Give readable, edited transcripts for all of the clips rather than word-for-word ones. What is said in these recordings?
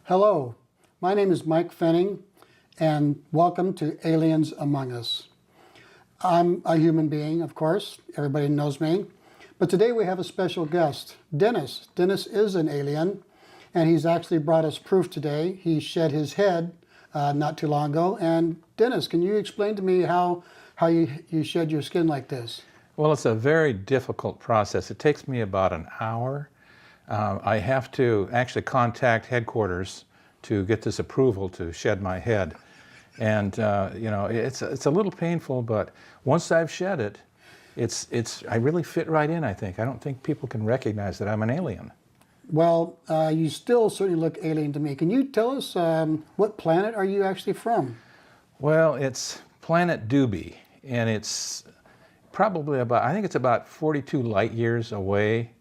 Hello, my name is Mike Fenning, and welcome to Aliens Among Us. I'm a human being, of course, everybody knows me, but today we have a special guest, Dennis. Dennis is an alien, and he's actually brought us proof today. He shed his head not too long ago, and Dennis, can you explain to me how you shed your skin like this? Well, it's a very difficult process. It takes me about an hour. I have to actually contact headquarters to get this approval to shed my head. And, you know, it's a little painful, but once I've shed it, I really fit right in, I think. I don't think people can recognize that I'm an alien. Well, you still certainly look alien to me. Can you tell us what planet are you actually from? Well, it's planet Doobie, and it's probably I think it's about 42 light years away,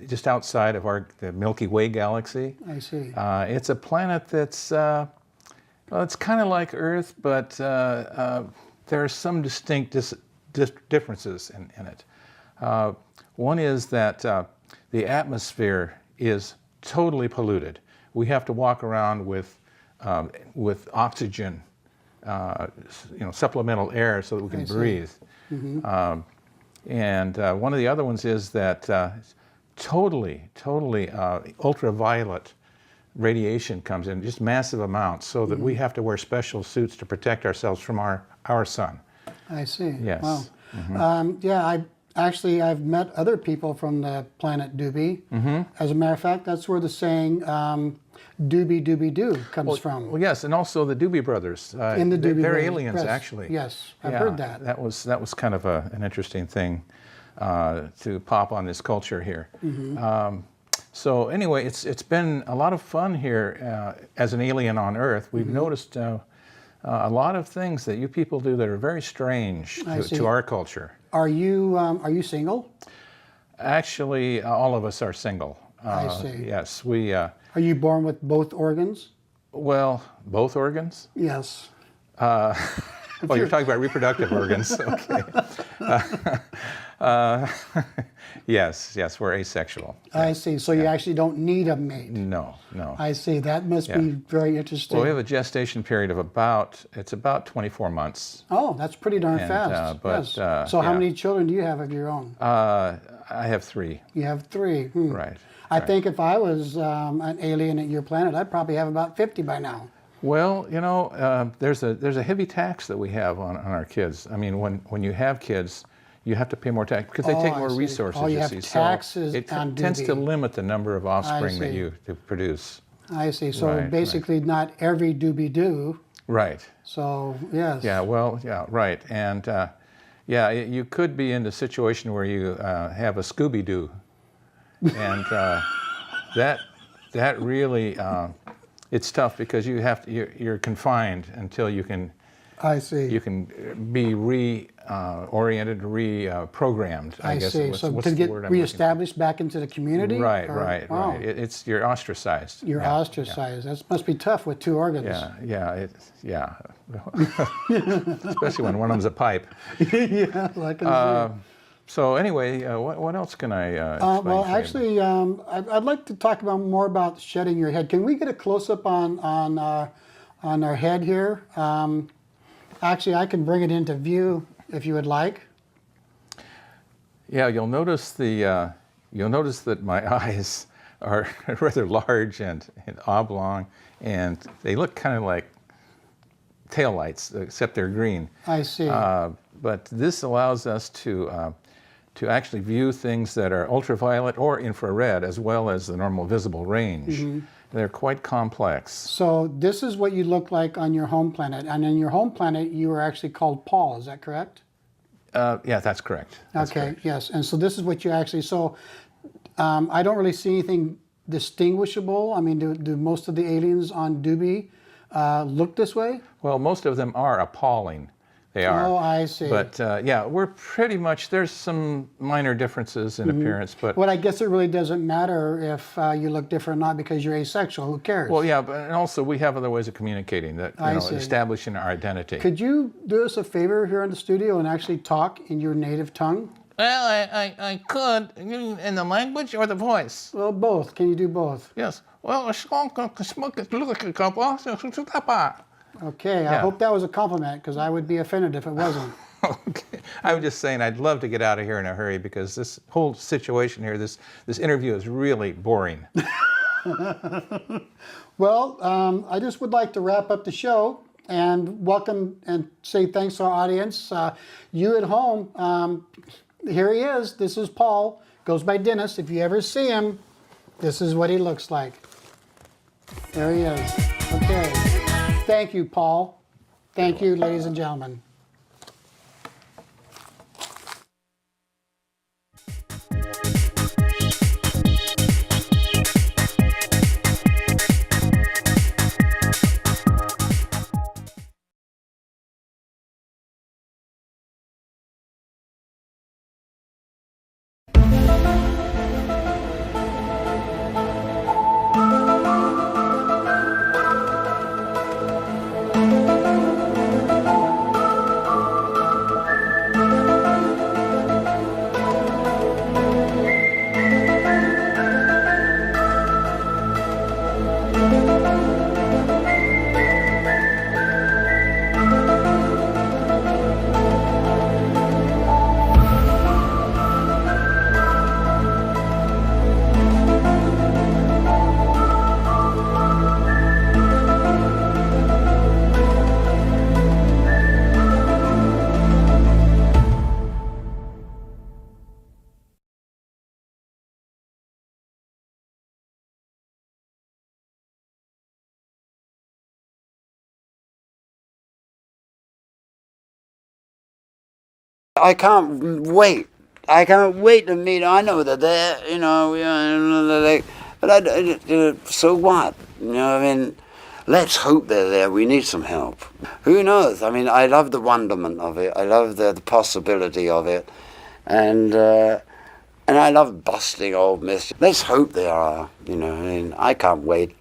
just outside of the Milky Way galaxy. I see. It's a planet that's, well, it's kind of like Earth, but there are some distinct differences in it. One is that the atmosphere is totally polluted. We have to walk around with oxygen, supplemental air so that we can breathe. Mm-hmm. And one of the other ones is that totally ultraviolet radiation comes in, just massive amounts, so that we have to wear special suits to protect ourselves from our sun. I see. Yes. Wow. Mm-hmm. Yeah, I've met other people from the planet Doobie. Mm-hmm. As a matter of fact, that's where the saying "Doobie Doobie Doo" comes from. Well, yes, and also the Doobie Brothers. In the Doobie they're Brothers. aliens, Yes. actually. Yes, I've heard that. That was kind of an interesting thing to pop on this culture here. Mm-hmm. So anyway, it's been a lot of fun here as an alien on Earth. We've noticed a lot of things that you people do that are very strange to our culture. Are you single? Actually, all of us are single. I see. Yes, we. Are you born with both organs? Well, both organs? Yes. Well, you're talking about reproductive organs. Okay. Yes, we're asexual. I see. So you actually don't need a mate. No. I see. That must be very interesting. Well, we have a gestation period of about 24 months. Oh, that's pretty darn fast. Yes. So how many children do you have of your own? I have 3. You have 3. Right. I think if I was an alien at your planet, I'd probably have about 50 by now. Well, you know, there's a heavy tax that we have on our kids. I mean, when you have kids, you have to pay more tax because they take more resources. You have taxes. So it tends to limit the number of offspring that you produce. I see. So basically, not every Doobie Doo. Right. So yes. Yeah. Well. Yeah. Right. And you could be in a situation where you have a Scooby Doo, and that really. It's tough because you're confined until you can. I see. You can be reoriented, reprogrammed. I guess. See. So to get reestablished back into the community. Right. Wow. Right. You're ostracized. You're ostracized. That must be tough with 2 organs. Yeah. Especially when one of them's a pipe. Yeah, I can see. So anyway, what else can I explain? Well, actually, I'd like to talk more about shedding your head. Can we get a close-up on our head here? Actually, I can bring it into view if you would like. Yeah, you'll notice that my eyes are rather large and oblong, and they look kind of like taillights, except they're green. I see. But this allows us to actually view things that are ultraviolet or infrared, as well as the normal visible range. Mm-hmm. They're quite complex. So this is what you look like on your home planet. And in your home planet, you are actually called Paul, is that correct? Yeah, that's correct. Okay, yes. And so this is what you actually, I don't really see anything distinguishable. I mean, do most of the aliens on Doobie look this way? Well, most of them are appalling. They are. Oh, I see. But we're pretty much, there's some minor differences in appearance, but... Well, I guess it really doesn't matter if you look different or not because you're asexual. Who cares? Well, yeah, and also we have other ways of communicating that, establishing our identity. Could you do us a favor here in the studio and actually talk in your native tongue? Well, I could. In the language or the voice? Well, both. Can you do both? Yes. Well, Okay, I Yeah. hope that was a compliment because I would be offended if it wasn't. Okay. I was just saying I'd love to get out of here in a hurry because this whole situation here, this interview is really boring. Well, I just would like to wrap up the show and welcome and say thanks to our audience. You at home, here he is. This is Paul. Goes by Dennis. If you ever see him, this is what he looks like. There he is. Okay. Thank you, Paul. Thank you, ladies and gentlemen. I can't wait. I can't wait to meet. I know that they're, but so what? I mean, let's hope they're there. We need some help. Who knows? I mean, I love the wonderment of it. I love the possibility of it, and I love busting old myths. Let's hope they are. I mean, I can't wait.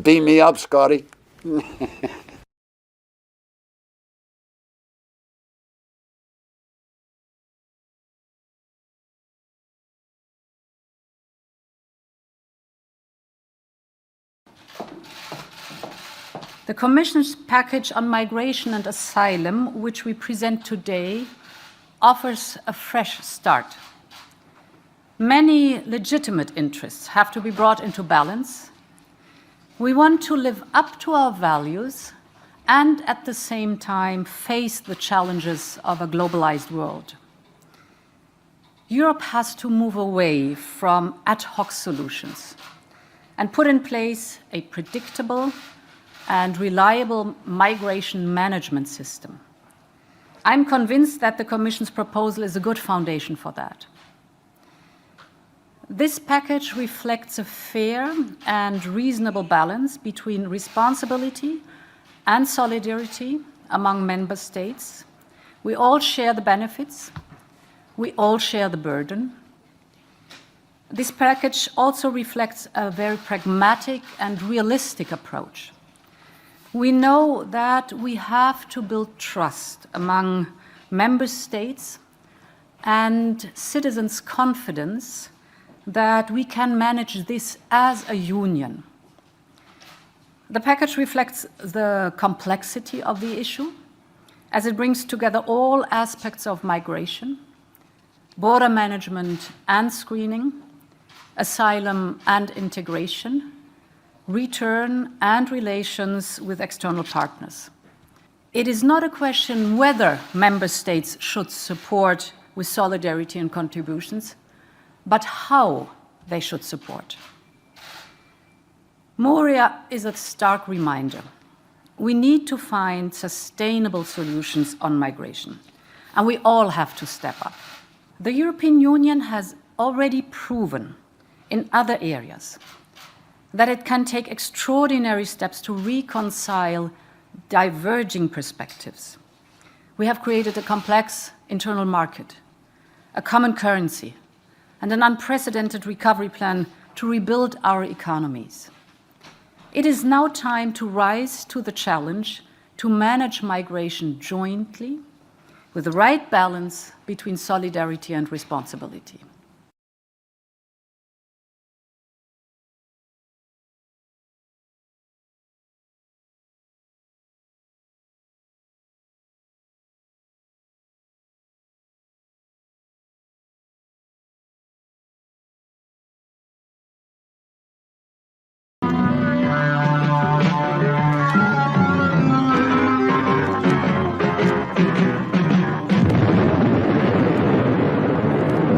Beam me up, Scotty. The Commission's package on migration and asylum, which we present today, offers a fresh start. Many legitimate interests have to be brought into balance. We want to live up to our values and at the same time face the challenges of a globalized world. Europe has to move away from ad hoc solutions and put in place a predictable and reliable migration management system. I'm convinced that the Commission's proposal is a good foundation for that. This package reflects a fair and reasonable balance between responsibility and solidarity among member states. We all share the benefits. We all share the burden. This package also reflects a very pragmatic and realistic approach. We know that we have to build trust among member states and citizens' confidence that we can manage this as a union. The package reflects the complexity of the issue as it brings together all aspects of migration, border management and screening, asylum and integration, return and relations with external partners. It is not a question whether member states should support with solidarity and contributions, but how they should support. Moria is a stark reminder. We need to find sustainable solutions on migration, and we all have to step up. The European Union has already proven in other areas that it can take extraordinary steps to reconcile diverging perspectives. We have created a complex internal market, a common currency, and an unprecedented recovery plan to rebuild our economies. It is now time to rise to the challenge to manage migration jointly, with the right balance between solidarity and responsibility.